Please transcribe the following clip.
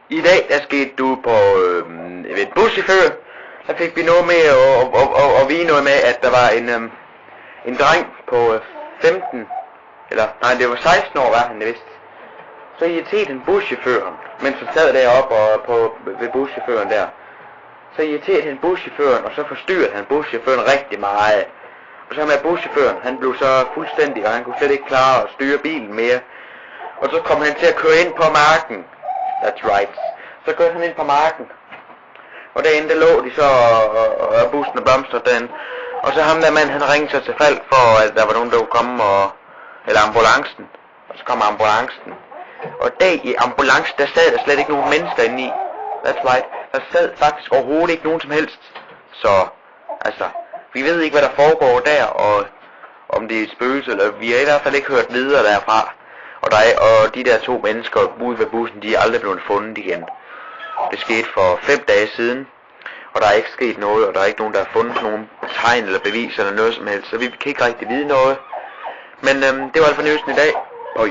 I dag, der skete du på et buschauffør, der fik vi noget med at vide noget med, at der var en dreng på 15, eller nej, det var 16 år, var han det vist. Så irriterede han buschaufføren, mens han sad deroppe ved buschaufføren der. Så irriterede han buschaufføren, og så forstyrrede han buschaufføren rigtig meget. Og så med buschaufføren, han blev så fuldstændig, og han kunne slet ikke klare at styre bilen mere. Og så kom han til at køre ind på marken. That's right. Så kørte han ind på marken. Og derinde, der lå de så, og bussen og blomstret den. Og så ham der mand, han ringede sig til Falck for, at der var nogen, der kunne komme, eller ambulancen. Og så kom ambulancen. Og der i ambulancen, der sad der slet ikke nogen mennesker inde i. That's right. Der sad faktisk overhovedet ikke nogen som helst. Så, altså, vi ved ikke, hvad der foregår der, og om det er et spøgelse, eller vi har i hvert fald ikke hørt videre derfra. Og de der 2 mennesker ude ved bussen, de er aldrig blevet fundet igen. Det skete for 5 dage siden, og der er ikke sket noget, og der er ikke nogen, der har fundet nogen tegn eller beviser eller noget som helst, så vi kan ikke rigtig vide noget. Men det var alt for nyheden i dag. Oj.